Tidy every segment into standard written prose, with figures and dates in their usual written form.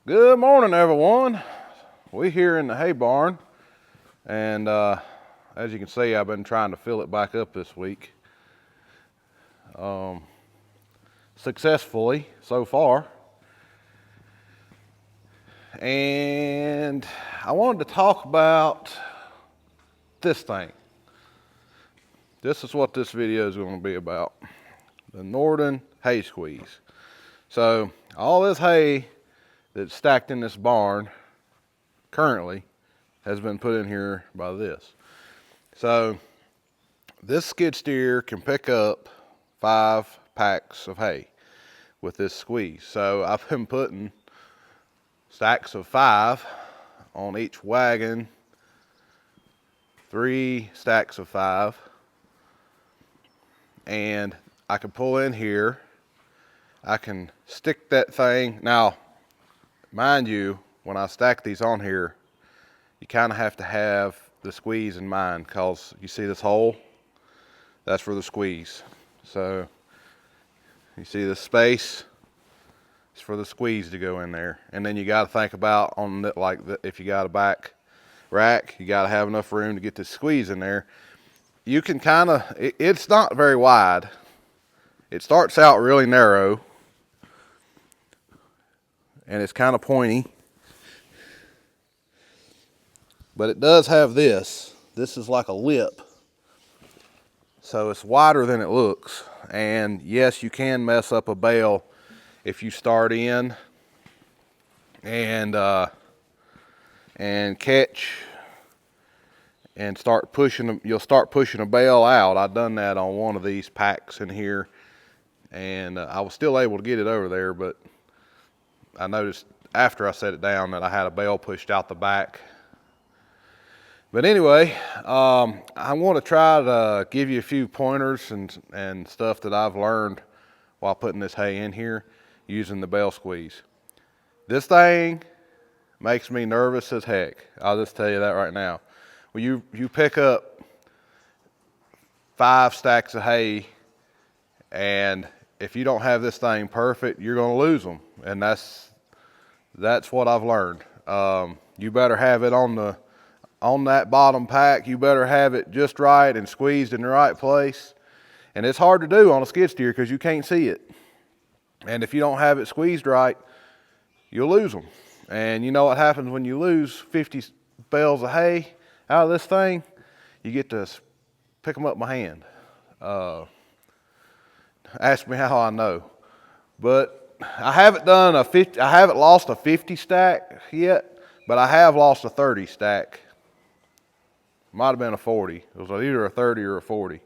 Good morning, everyone. We're here in the hay barn, and as you can see, I've been trying to fill it back up this week. Successfully so far. And I wanted to talk about this thing. This is what this video is going to be about. The Norden hay squeeze. So all this hay that's stacked in this barn currently has been put in here by this. So this skid steer can pick up 5 packs of hay with this squeeze. So I've been putting stacks of 5 on each wagon, 3 stacks of 5, and I can pull in here. I can stick that thing. Now, mind you, when I stack these on here, you kind of have to have the squeeze in mind, because you see this hole? That's for the squeeze. So you see this space? It's for the squeeze to go in there. And then you got to think about if you got a back rack, you got to have enough room to get the squeeze in there. You can kind of, it's not very wide. It starts out really narrow, and it's kind of pointy. But it does have this. This is like a lip. So it's wider than it looks. And yes, you can mess up a bale if you start in and catch and start pushing. You'll start pushing a bale out. I've done that on one of these packs in here, and I was still able to get it over there, but I noticed after I set it down that I had a bale pushed out the back. But anyway, I want to try to give you a few pointers and stuff that I've learned while putting this hay in here using the bale squeeze. This thing makes me nervous as heck. I'll just tell you that right now. When you pick up 5 stacks of hay, and if you don't have this thing perfect, you're going to lose them. And that's what I've learned. You better have it on that bottom pack. You better have it just right and squeezed in the right place. And it's hard to do on a skid steer because you can't see it. And if you don't have it squeezed right, you'll lose them. And you know what happens when you lose 50 bales of hay out of this thing? You get to pick them up by hand. Ask me how I know. But I haven't lost a 50 stack yet, but I have lost a 30 stack. Might have been a 40. It was either a 30 or a 40.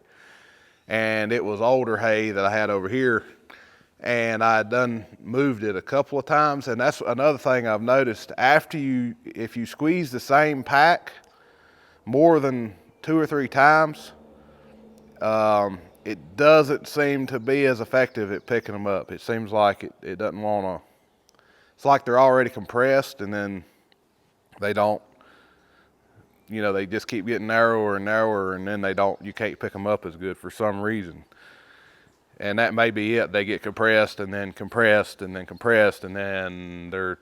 And it was older hay that I had over here. And I had moved it a couple of times. And that's another thing I've noticed. If you squeeze the same pack more than 2 or 3 times, it doesn't seem to be as effective at picking them up. It seems like it doesn't want to. It's like they're already compressed, and then they don't. They just keep getting narrower and narrower, and then you can't pick them up as good for some reason. And that may be it. They get compressed and then compressed and then compressed, and then they're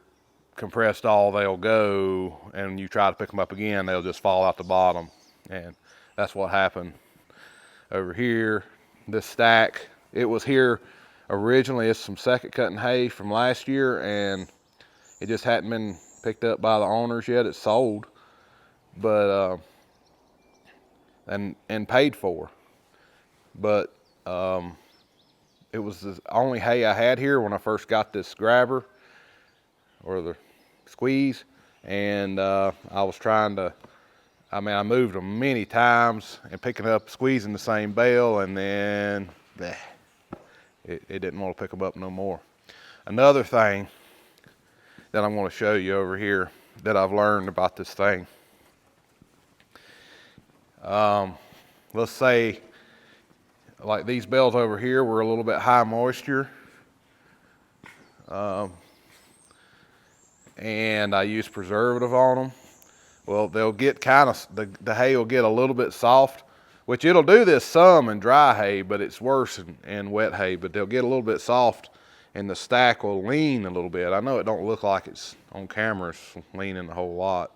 compressed all they'll go, and when you try to pick them up again, they'll just fall out the bottom. And that's what happened over here. This stack, it was here originally as some second cutting hay from last year, and it just hadn't been picked up by the owners yet. It's sold, but and paid for, but it was the only hay I had here when I first got this grabber or the squeeze, and I was trying to. I moved them many times and picking up, squeezing the same bale, and then it didn't want to pick them up no more. Another thing that I'm going to show you over here that I've learned about this thing. Let's say like these bales over here were a little bit high moisture, and I used preservative on them. Well, they'll get the hay will get a little bit soft, which it'll do this some in dry hay, but it's worse in wet hay. But they'll get a little bit soft and the stack will lean a little bit. I know it don't look like it's on camera, it's leaning a whole lot,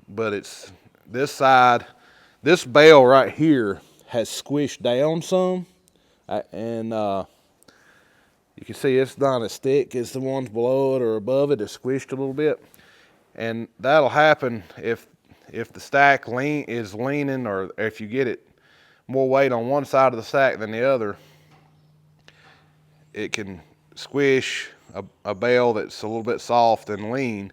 but it's this side, this bale right here has squished down some, and you can see it's not as thick as the ones below it or above it. It's squished a little bit, and that'll happen if the stack is leaning, or if you get it more weight on one side of the stack than the other. It can squish a bale that's a little bit soft and lean.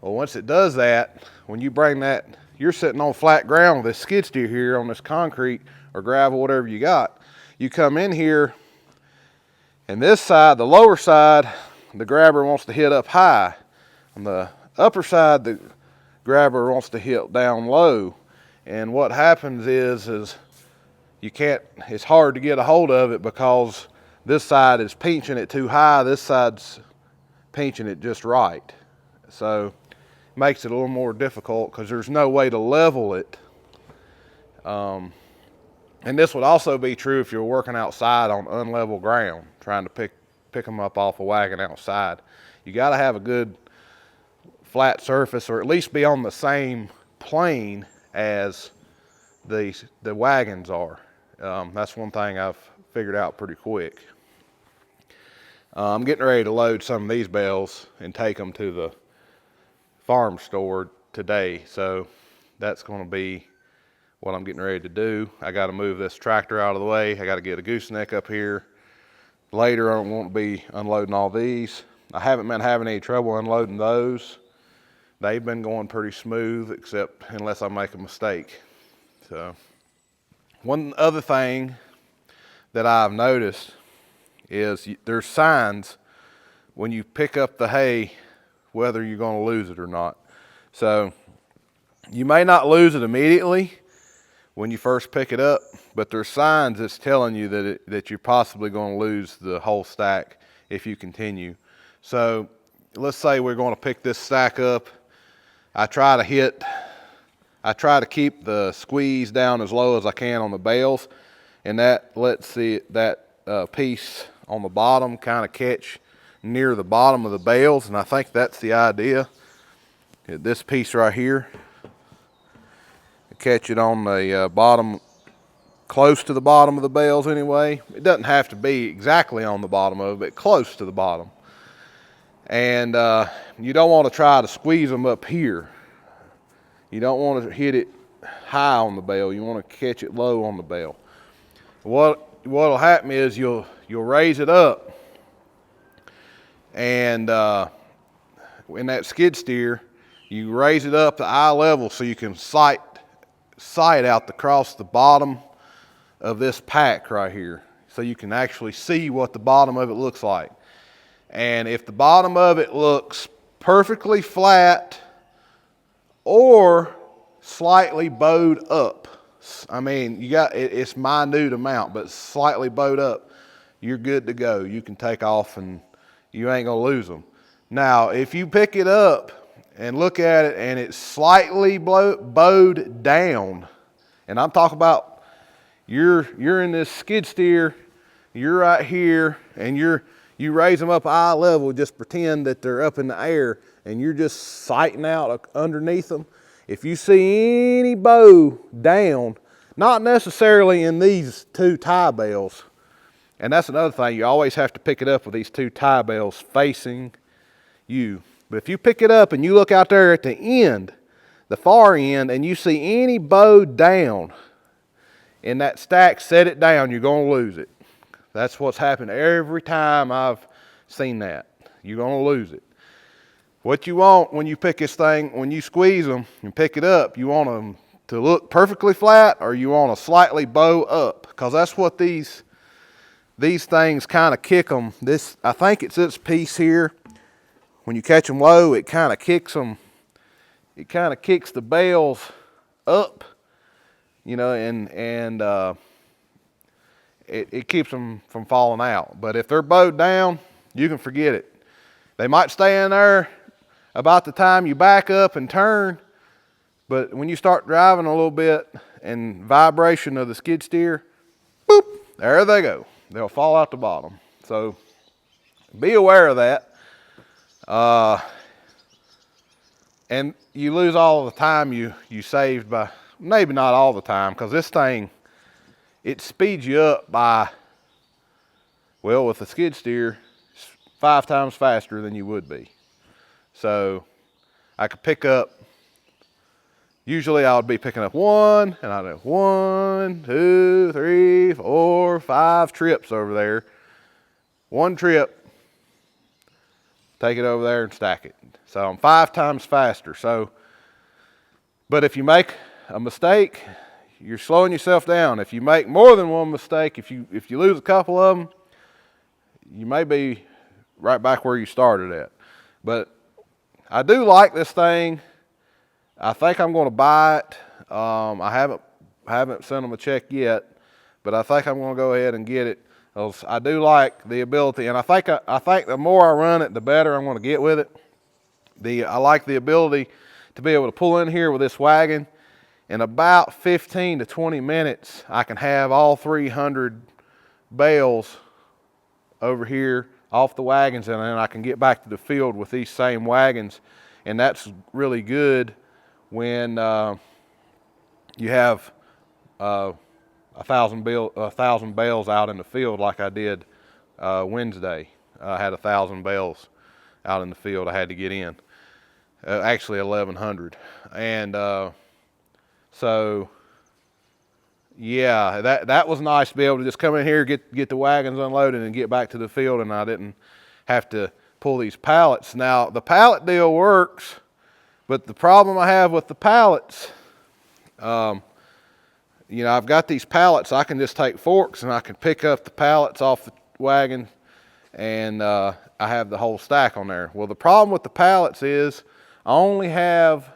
Well, once it does that, when you bring that, you're sitting on flat ground with this skid steer here on this concrete or gravel, whatever you got. You come in here, and this side, the lower side, the grabber wants to hit up high. On the upper side, the grabber wants to hit down low. And what happens is you can't, it's hard to get a hold of it because this side is pinching it too high, this side's pinching it just right. So it makes it a little more difficult because there's no way to level it. And this would also be true if you're working outside on unlevel ground, trying to pick them up off a wagon outside. You got to have a good flat surface, or at least be on the same plane as the wagons are. That's one thing I've figured out pretty quick. I'm getting ready to load some of these bales and take them to the farm store today. So that's going to be what I'm getting ready to do. I got to move this tractor out of the way. I got to get a gooseneck up here. Later I won't be unloading all these. I haven't been having any trouble unloading those. They've been going pretty smooth, except unless I make a mistake. So one other thing that I've noticed is there's signs when you pick up the hay whether you're going to lose it or not. So you may not lose it immediately when you first pick it up, but there's signs that's telling you that you're possibly going to lose the whole stack if you continue. So let's say we're going to pick this stack up. I try to keep the squeeze down as low as I can on the bales, and that lets that piece on the bottom kind of catch near the bottom of the bales, and I think that's the idea. This piece right here, catch it on the bottom, close to the bottom of the bales anyway. It doesn't have to be exactly on the bottom of it, but close to the bottom. And you don't want to try to squeeze them up here. You don't want to hit it high on the bale. You want to catch it low on the bale. What'll happen is you'll raise it up, and in that skid steer, you raise it up to eye level so you can sight out across the bottom of this pack right here, so you can actually see what the bottom of it looks like. And if the bottom of it looks perfectly flat or slightly bowed up, I mean, it's minute amount, but slightly bowed up, you're good to go. You can take off and you ain't gonna lose them. Now, if you pick it up and look at it and it's slightly bowed down, and I'm talking about you're in this skid steer, you're right here, and you raise them up eye level, just pretend that they're up in the air, and you're just sighting out underneath them. If you see any bow down, not necessarily in these two tie bales, and that's another thing, you always have to pick it up with these two tie bales facing you. But if you pick it up and you look out there at the end, the far end, and you see any bow down in that stack, set it down, you're going to lose it. That's what's happened every time I've seen that. You're going to lose it. What you want when you pick this thing, when you squeeze them and pick it up, you want them to look perfectly flat, or you want to slightly bow up, because that's what these things kind of kick them. I think it's this piece here. When you catch them low, it kind of kicks them. It kind of kicks the bales up, and it keeps them from falling out. But if they're bowed down, you can forget it. They might stay in there about the time you back up and turn, but when you start driving a little bit and vibration of the skid steer, boop, there they go. They'll fall out the bottom. So be aware of that. And you lose all the time you saved by, maybe not all the time, because this thing, it speeds you up by, well, with a skid steer, 5 times faster than you would be. So I could pick up, usually I would be picking up 1, and I'd do 1, 2, 3, 4, 5 trips over there. 1 trip, take it over there and stack it. So I'm 5 times faster. So, but if you make a mistake, you're slowing yourself down. If you make more than 1 mistake, if you lose a couple of them, you may be right back where you started at. But I do like this thing. I think I'm going to buy it. I haven't sent them a check yet, but I think I'm going to go ahead and get it. I do like the ability, and I think the more I run it, the better I'm going to get with it. I like the ability to be able to pull in here with this wagon. In about 15 to 20 minutes, I can have all 300 bales over here off the wagons, and then I can get back to the field with these same wagons. And that's really good when you have 1,000 bales out in the field, like I did Wednesday. I had 1,000 bales out in the field I had to get in. Actually 1,100. And so yeah, that was nice to be able to just come in here, get the wagons unloaded and get back to the field, and I didn't have to pull these pallets. Now the pallet deal works, but the problem I have with the pallets, you know, I've got these pallets. I can just take forks and I can pick up the pallets off the wagon, and I have the whole stack on there. Well, the problem with the pallets is I only have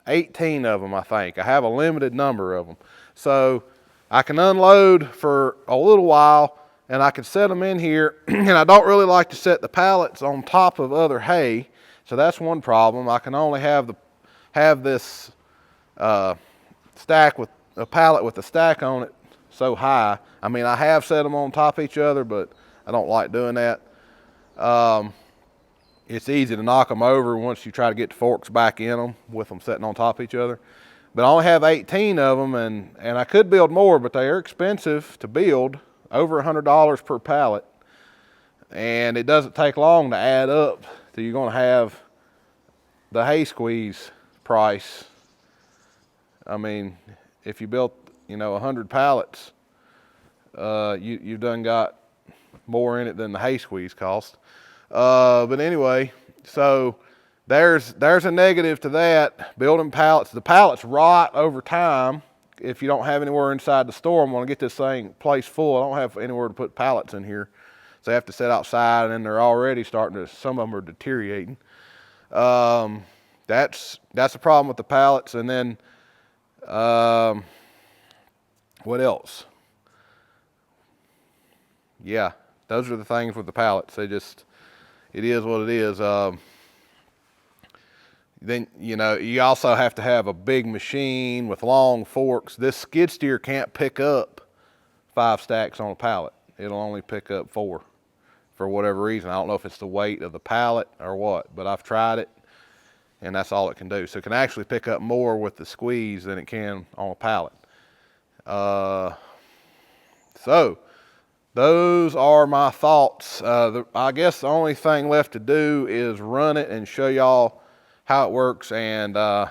18 of them, I think. I have a limited number of them. So I can unload for a little while, and I can set them in here, and I don't really like to set the pallets on top of other hay, so that's one problem. I can only have this stack with a pallet with a stack on it so high. I mean, I have set them on top of each other, but I don't like doing that. It's easy to knock them over once you try to get the forks back in them with them sitting on top of each other. But I only have 18 of them, and I could build more, but they are expensive to build, over $100 per pallet. And it doesn't take long to add up till you're going to have the hay squeeze price. I mean, if you built, you know, 100 pallets, you've done got more in it than the hay squeeze cost. But anyway, so there's a negative to that. Building pallets, the pallets rot over time if you don't have anywhere inside the store. I'm going to get this thing placed full. I don't have anywhere to put pallets in here, so I have to sit outside, and then they're already starting to, some of them are deteriorating. That's a problem with the pallets. And then what else? Yeah, those are the things with the pallets. They just, it is what it is. Then, you know, you also have to have a big machine with long forks. This skid steer can't pick up 5 stacks on a pallet. It'll only pick up 4 for whatever reason. I don't know if it's the weight of the pallet or what, but I've tried it, and that's all it can do. So it can actually pick up more with the squeeze than it can on a pallet. So those are my thoughts. I guess the only thing left to do is run it and show y'all how it works. And yeah,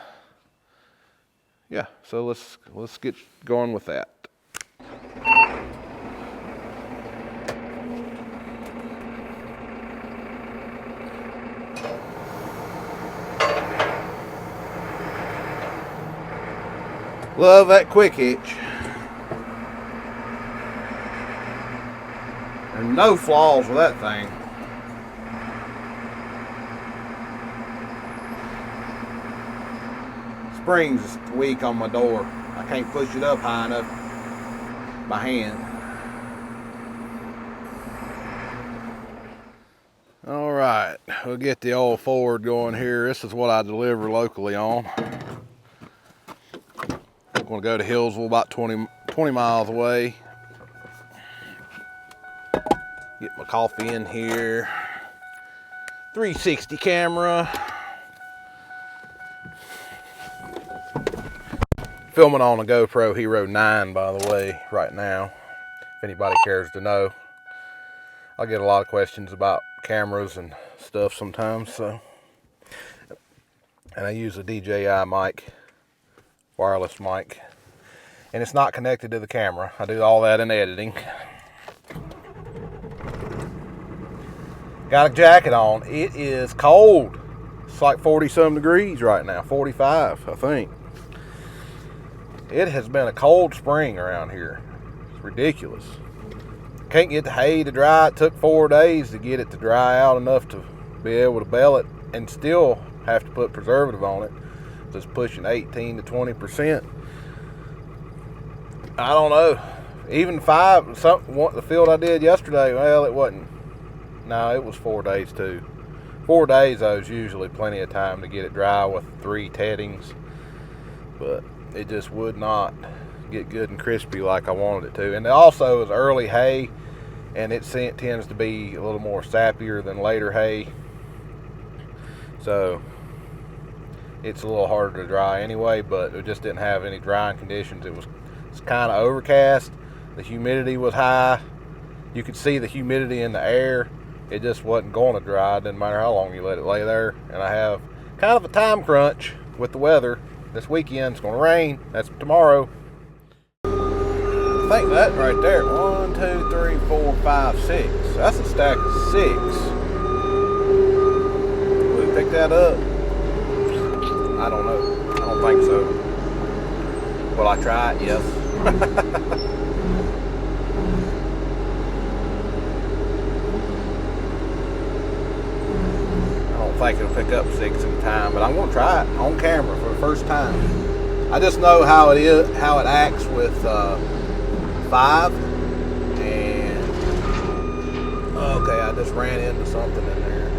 so let's get going with that. Love that quick hitch. There's no flaws with that thing. Springs is weak on my door. I can't push it up high enough by hand. All right, we'll get the old Ford going here. This is what I deliver locally on. I'm going to go to Hillsville, about 20 miles away. Get my coffee in here. 360 camera. Filming on a GoPro Hero 9, by the way, right now, if anybody cares to know. I get a lot of questions about cameras and stuff sometimes, so. And I use a DJI mic, wireless mic, and it's not connected to the camera. I do all that in editing. Got a jacket on. It is cold. It's like 40-some degrees right now, 45, I think. It has been a cold spring around here. It's ridiculous. Can't get the hay to dry. It took 4 days to get it to dry out enough to be able to bale it, and still have to put preservative on it. So it's pushing 18 to 20%. I don't know. Even the field I did yesterday, well, it wasn't. No, it was 4 days too. 4 days, though, is usually plenty of time to get it dry with 3 teddings. But it just would not get good and crispy like I wanted it to. And it also is early hay, and it tends to be a little more sappier than later hay. So it's a little harder to dry anyway, but it just didn't have any drying conditions. It's kind of overcast. The humidity was high. You could see the humidity in the air. It just wasn't going to dry. It didn't matter how long you let it lay there. And I have kind of a time crunch with the weather. This weekend it's going to rain. That's tomorrow. I think that right there, 1, 2, 3, 4, 5, 6. That's a stack of 6. Will we pick that up? I don't know. I don't think so. Will I try it? Yes. I don't think it'll pick up 6 in time, but I'm going to try it on camera for the first time. I just know how it acts with 5, and okay, I just ran into something in there.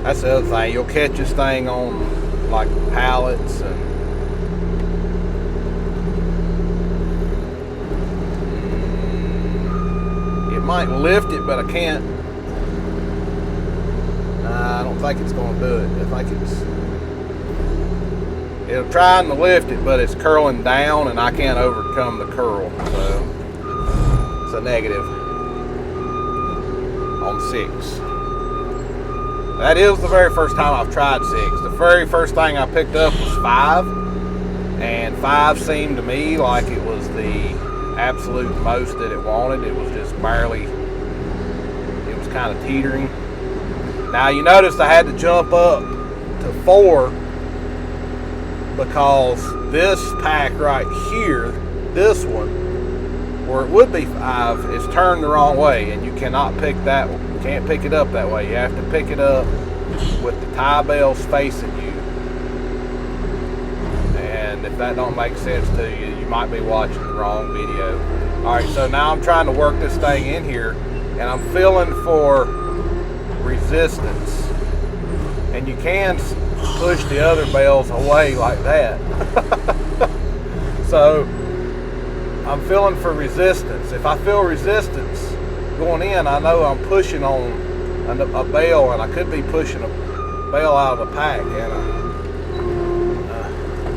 That's the other thing. You'll catch this thing on like pallets, and it might lift it, but I can't. Nah, I don't think it's going to do it. I think it'll try to lift it, but it's curling down, and I can't overcome the curl. So it's a negative on 6. That is the very first time I've tried 6. The very first thing I picked up was 5, and 5 seemed to me like it was the absolute most that it wanted. It was just barely, it was kind of teetering. Now you notice I had to jump up to 4 because this pack right here, this one, where it would be 5, is turned the wrong way, and you cannot pick that one. You can't pick it up that way. You have to pick it up with the tie bales facing you. And if that don't make sense to you, you might be watching the wrong video. Alright, so now I'm trying to work this thing in here, and I'm feeling for resistance. And you can push the other bales away like that. So I'm feeling for resistance. If I feel resistance going in, I know I'm pushing on a bale, and I could be pushing a bale out of a pack, and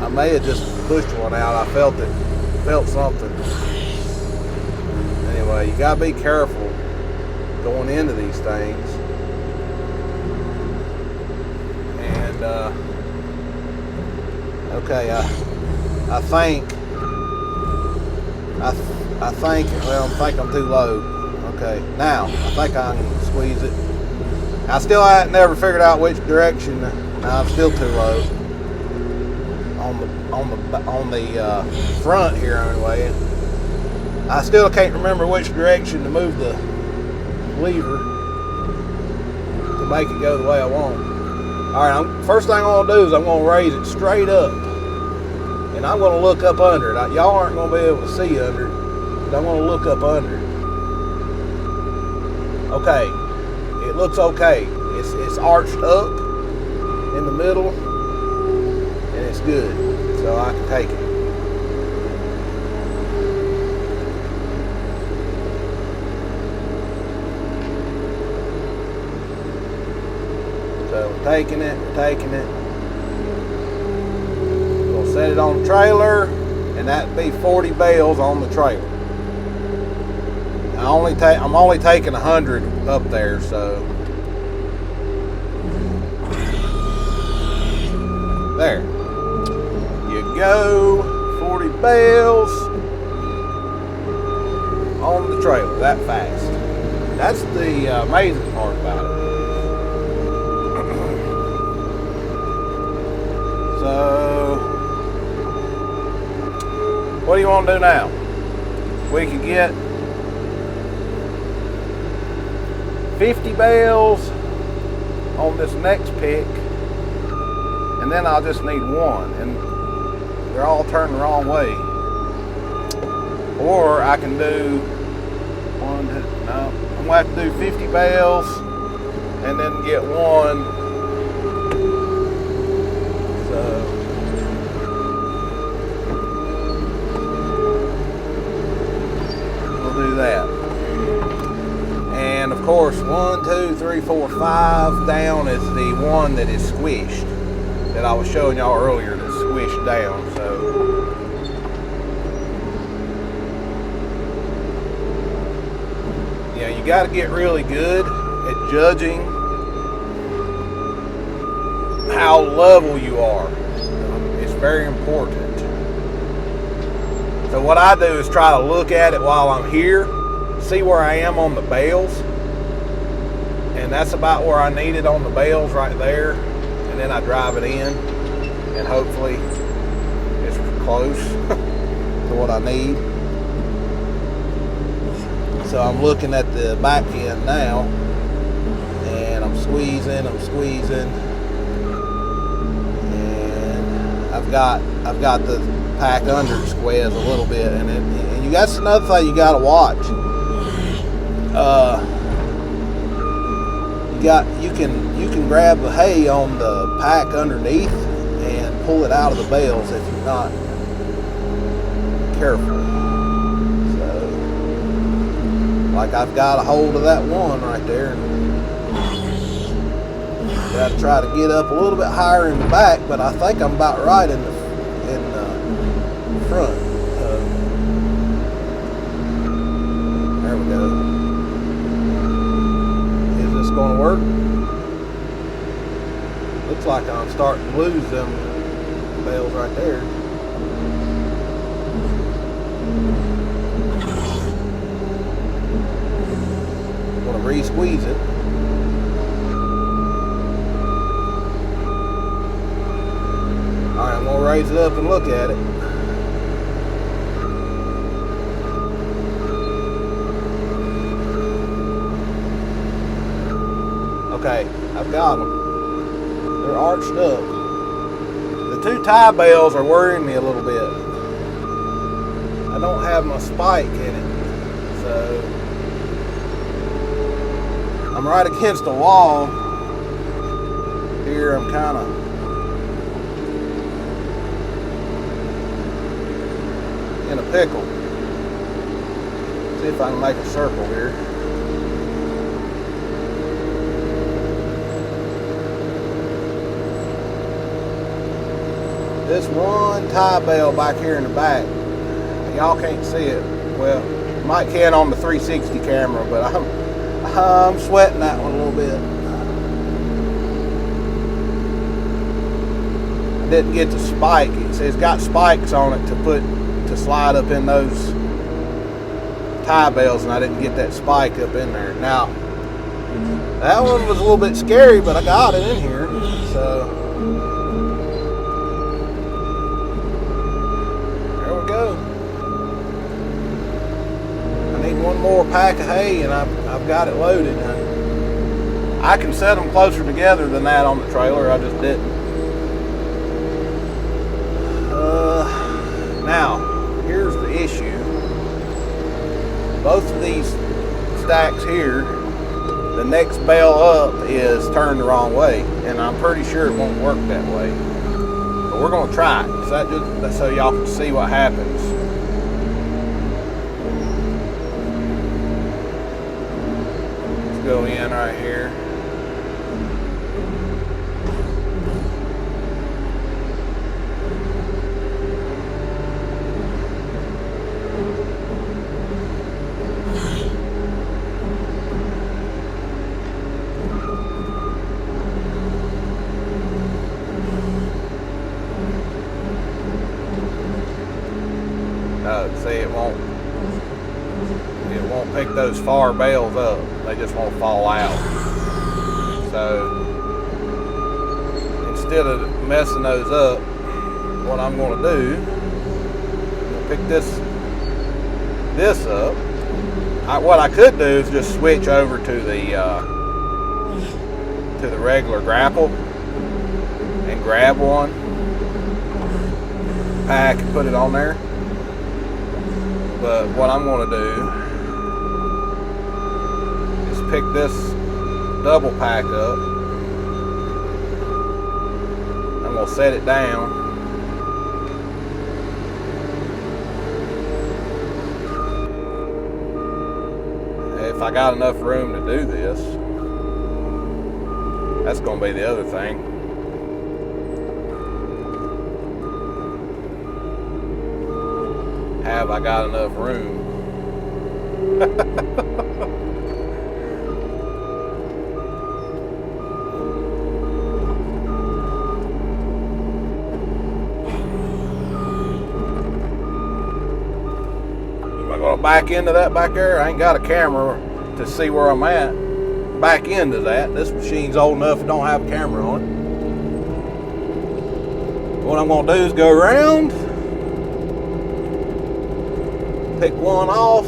I may have just pushed one out. I felt something. Anyway, you gotta be careful going into these things. And okay, I think I'm too low. Okay, now I think I can squeeze it. I still haven't never figured out which direction. I'm still too low on the front here anyway. I still can't remember which direction to move the lever to make it go the way I want. All right, first thing I'm gonna do is I'm gonna raise it straight up, and I'm gonna look up under it. Y'all aren't gonna be able to see under it, but I'm gonna look up under it. Okay, it looks okay. It's arched up in the middle, and it's good, so I can take it. So we're taking it. We'll set it on the trailer, and that'd be 40 bales on the trailer. I'm only taking 100 up there, so there you go. 40 bales on the trailer that fast. That's the amazing part about it. So, what do you want to do now? We could get 50 bales on this next pick, and then I'll just need one, and they're all turned the wrong way. Or I can do I'm gonna have to do 50 bales and then get one. So we'll do that. And of course, 1, 2, 3, 4, 5 down is the one that is squished, that I was showing y'all earlier, that's squished down. So yeah, you got to get really good at judging how level you are. It's very important. So what I do is try to look at it while I'm here, see where I am on the bales, and that's about where I need it on the bales right there, and then I drive it in, and hopefully it's close to what I need. So I'm looking at the back end now, and I'm squeezing, and I've got the pack under squeeze a little bit, and that's another thing you got to watch. You can grab the hay on the pack underneath and pull it out of the bales if you're not careful. So, like I've got a hold of that one right there. Got to try to get up a little bit higher in the back, but I think I'm about right in the front. There we go. Is this going to work? Looks like I'm starting to lose them bales right there. I'm going to re-squeeze it. Alright, I'm going to raise it up and look at it. Okay, I've got them. They're arched up. The two tie bales are worrying me a little bit. I don't have my spike in it, so I'm right against the wall. Here I'm kind of in a pickle. See if I can make a circle here. This one tie bale back here in the back, y'all can't see it. Well, you might can on the 360 camera, but I'm sweating that one a little bit. I didn't get the spike. It's got spikes on it to slide up in those tie bales, and I didn't get that spike up in there. Now, that one was a little bit scary, but I got it in here, so. Go. I need one more pack of hay, and I've got it loaded. I can set them closer together than that on the trailer. I just didn't. Now, here's the issue. Both of these stacks here, the next bale up is turned the wrong way, and I'm pretty sure it won't work that way. We're going to try it, so y'all can see what happens. Let's go in right here. pick those far bales up. They just won't fall out. So instead of messing those up, what I'm going to do, I'm going to pick this up. What I could do is just switch over to the regular grapple and grab one pack and put it on there. But what I'm going to do is pick this double pack up. I'm going to set it down. If I got enough room to do this, that's going to be the other thing. Have I got enough room? Am I going to back into that back there? I ain't got a camera to see where I'm at. Back into that. This machine's old enough it don't have a camera on it. What I'm going to do is go around, pick one off,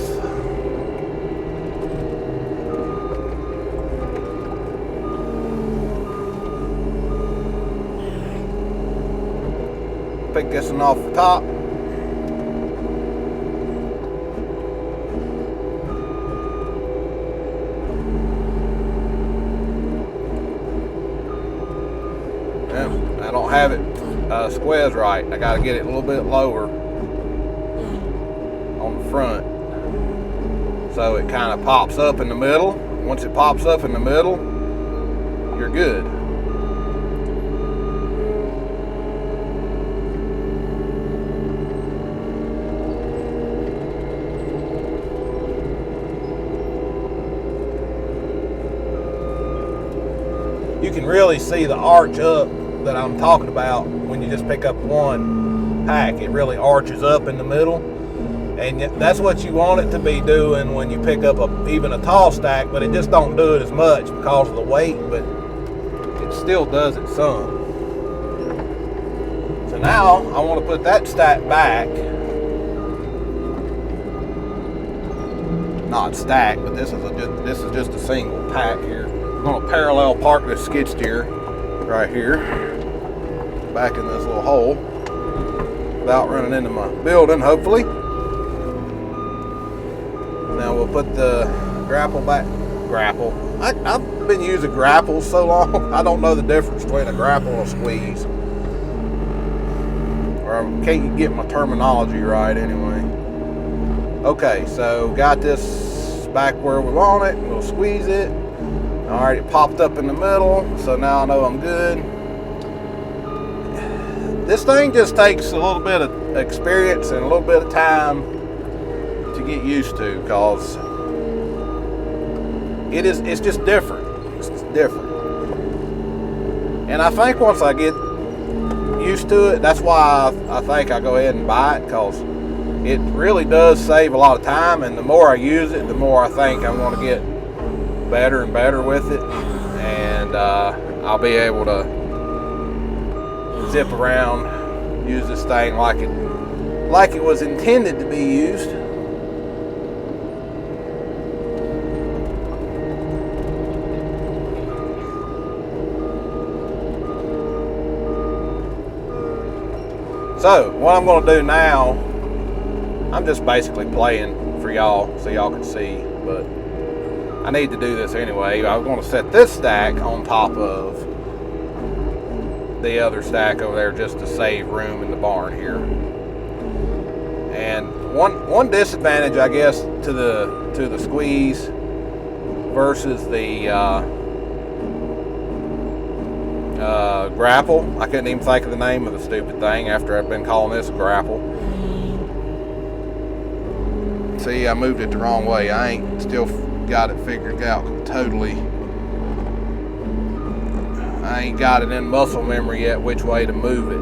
pick this one off the top. I don't have it squares right. I got to get it a little bit lower on the front so it kind of pops up in the middle. Once it pops up in the middle, you're good. You can really see the arch up that I'm talking about when you just pick up one pack. It really arches up in the middle, and that's what you want it to be doing when you pick up even a tall stack, but it just don't do it as much because of the weight, but it still does it some. So now I want to put that stack back. Not stack, but this is just a single pack here. I'm going to parallel park this skid steer right here, back in this little hole, without running into my building, hopefully. Now we'll put the grapple back. Grapple. I've been using grapples so long, I don't know the difference between a grapple and a squeeze. Or I can't get my terminology right anyway. Okay, so got this back where we want it. We'll squeeze it. Alright, it popped up in the middle, so now I know I'm good. This thing just takes a little bit of experience and a little bit of time to get used to, because it's just different. It's different. And I think once I get used to it, that's why I think I go ahead and buy it, because it really does save a lot of time, and the more I use it, the more I think I'm going to get better and better with it, and I'll be able to zip around, use this thing like it was intended to be used. So what I'm going to do now, I'm just basically playing for y'all so y'all can see, but I need to do this anyway. I was going to set this stack on top of the other stack over there just to save room in the barn here. And one disadvantage, I guess, to the squeeze versus the grapple. I couldn't even think of the name of the stupid thing after I've been calling this a grapple. See, I moved it the wrong way. I ain't still got it figured out totally. I ain't got it in muscle memory yet which way to move it.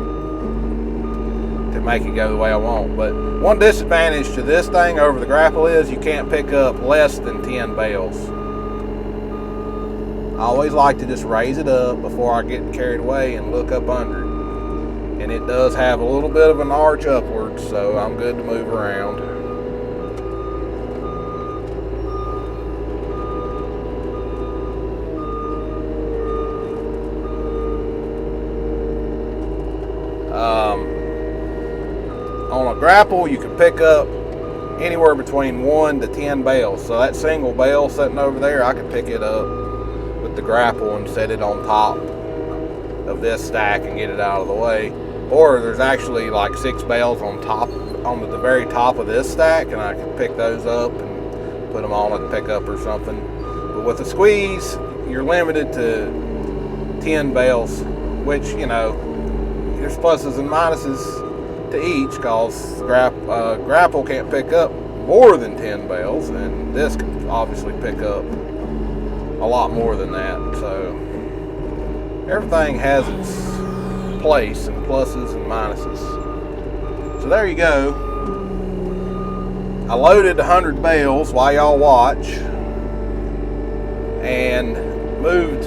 to make it go the way I want. But one disadvantage to this thing over the grapple is you can't pick up less than 10 bales. I always like to just raise it up before I get carried away and look up under it. And it does have a little bit of an arch upwards, so I'm good to move around. On a grapple, you can pick up anywhere between 1 to 10 bales. So that single bale sitting over there, I can pick it up with the grapple and set it on top of this stack and get it out of the way. Or there's actually like 6 bales on top, on the very top of this stack, and I can pick those up and put them on a pickup or something. But with a squeeze, you're limited to 10 bales, which, you know, there's pluses and minuses to each, because grapple can't pick up more than 10 bales, and this can obviously pick up a lot more than that. So everything has its place, and pluses and minuses. So there you go. I loaded 100 bales while y'all watch, and moved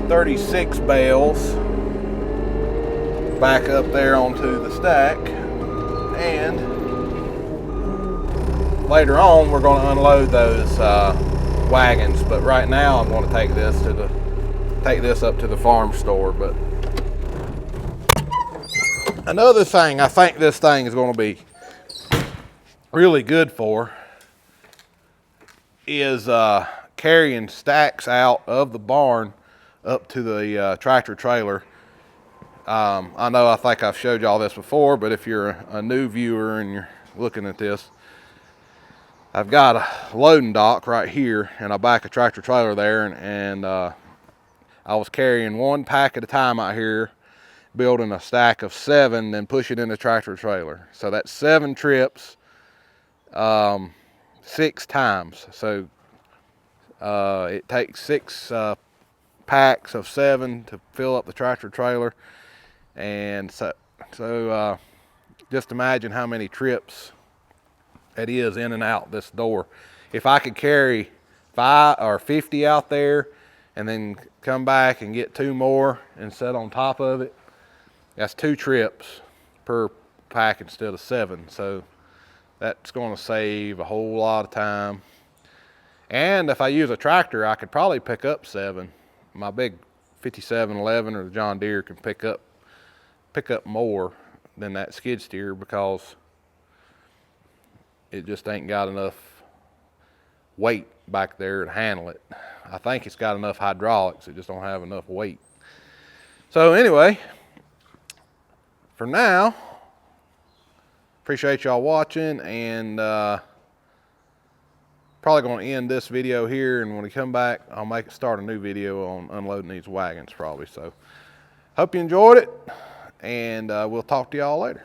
36 bales back up there onto the stack, and later on we're going to unload those wagons. But right now I'm going to take this up to the farm store. But another thing I think this thing is going to be really good for is carrying stacks out of the barn up to the tractor trailer. I think I've showed y'all this before, but if you're a new viewer and you're looking at this, I've got a loading dock right here, and I back a tractor trailer there, and I was carrying 1 pack at a time out here, building a stack of 7, then push it in the tractor trailer. So that's 7 trips, 6 times. So it takes 6 packs of 7 to fill up the tractor trailer. And so just imagine how many trips it is in and out this door. If I could carry 5 or 50 out there and then come back and get 2 more and set on top of it, that's 2 trips per pack instead of 7. So that's going to save a whole lot of time. And if I use a tractor, I could probably pick up 7. My big 5711 or the John Deere can pick up more than that skid steer, because it just ain't got enough weight back there to handle it. I think it's got enough hydraulics, it just don't have enough weight. So anyway, for now, appreciate y'all watching, and probably going to end this video here, and when we come back I'll start a new video on unloading these wagons probably. So hope you enjoyed it, and we'll talk to y'all later.